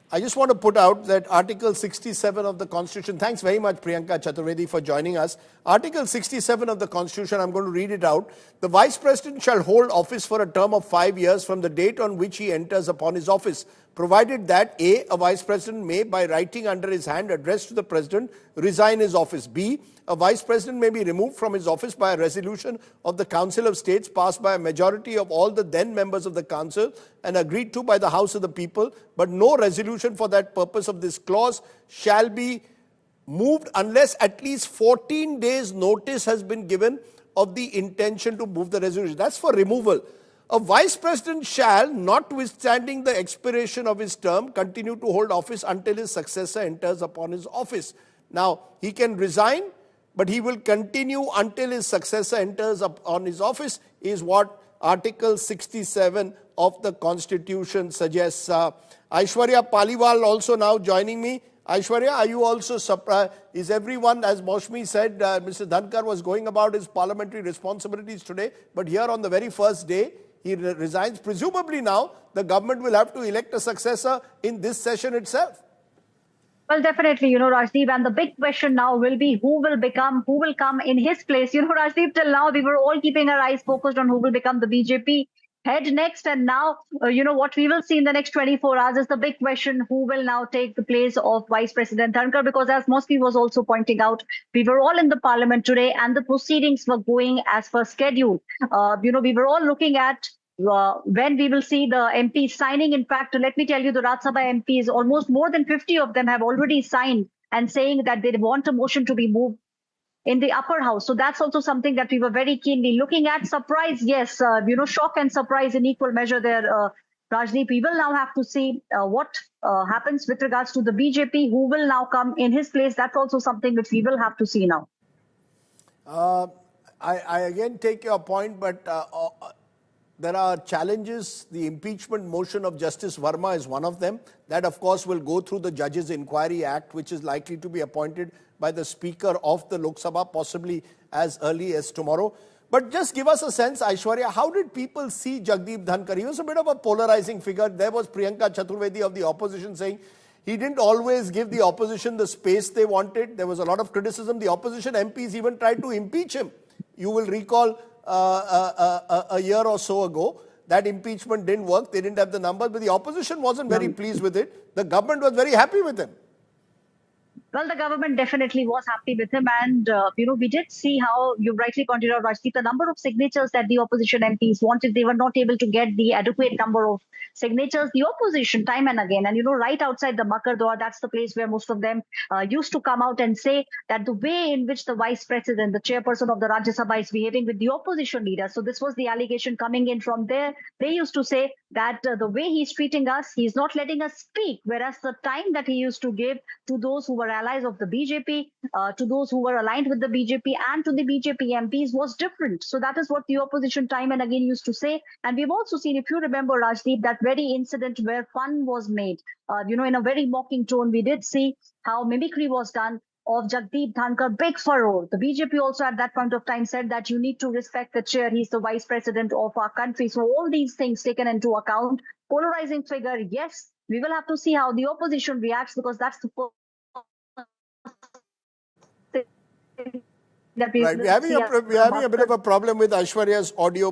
I just want to put out that Article 67 of the Constitution, thanks very much Priyanka Chaturvedi for joining us. Article 67 of the Constitution, I'm going to read it out. The Vice President shall hold office for a term of 5 years from the date on which he enters upon his office, provided that A, a Vice President may, by writing under his hand addressed to the President, resign his office. B, a Vice President may be removed from his office by a resolution of the Council of States passed by a majority of all the then members of the Council and agreed to by the House of the People, but no resolution for that purpose of this clause shall be moved unless at least 14 days notice has been given of the intention to move the resolution. That's for removal. A Vice President shall, notwithstanding the expiration of his term, continue to hold office until his successor enters upon his office. Now, he can resign, but he will continue until his successor enters upon his office, is what Article 67 of the Constitution suggests. Aishwarya Paliwal also now joining me. Aishwarya, are you also surprised? Is everyone, as Maushmi said, Mr. Dhankar was going about his parliamentary responsibilities today, but here on the very first day, he resigns. Presumably now, the government will have to elect a successor in this session itself. Well, definitely, Rajdeep, and the big question now will be who will come in his place. Rajdeep, till now, we were all keeping our eyes focused on who will become the BJP head next. And now, what we will see in the next 24 hours is the big question, who will now take the place of Vice President Dhankar? Because as Mosky was also pointing out, we were all in the parliament today and the proceedings were going as per schedule. We were all looking at when we will see the MPs signing. In fact, let me tell you, the Rajya Sabha MPs, almost more than 50 of them have already signed and saying that they want a motion to be moved in the upper house. So that's also something that we were very keenly looking at. Surprise, yes, shock and surprise in equal measure there, Rajdeep. We will now have to see what happens with regards to the BJP, who will now come in his place. That's also something which we will have to see now. I again take your point, but there are challenges. The impeachment motion of Justice Verma is one of them. That, of course, will go through the Judges Inquiry Act, which is likely to be appointed by the Speaker of the Lok Sabha, possibly as early as tomorrow. But just give us a sense, Aishwarya, how did people see Jagdeep Dhankar? He was a bit of a polarizing figure. There was Priyanka Chaturvedi of the opposition saying he didn't always give the opposition the space they wanted. There was a lot of criticism. The opposition MPs even tried to impeach him. You will recall a year or so ago, that impeachment didn't work. They didn't have the numbers, but the opposition wasn't very pleased with it. The government was very happy with him. Well, the government definitely was happy with him. And, we did see how you rightly pointed out, Rajdeep, the number of signatures that the opposition MPs wanted, they were not able to get the adequate number of signatures. The opposition, time and again, and, right outside the Makar Dwar, that's the place where most of them used to come out and say that the way in which the Vice President, the chairperson of the Rajya Sabha, is behaving with the opposition leaders. So this was the allegation coming in from there. They used to say that the way he's treating us, he's not letting us speak, whereas the time that he used to give to those who were allies of the BJP, to those who were aligned with the BJP and to the BJP MPs was different. So that is what the opposition time and again used to say. And we've also seen, if you remember, Rajdeep, that very incident where fun was made, in a very mocking tone, we did see how mimicry was done of Jagdeep Dhankar, big furrow. The BJP also at that point of time said that you need to respect the chair. He's the Vice President of our country. So all these things taken into account, polarizing figure, yes, we will have to see how the opposition reacts, because that's the right. We're having a bit of a problem with Aishwarya's audio.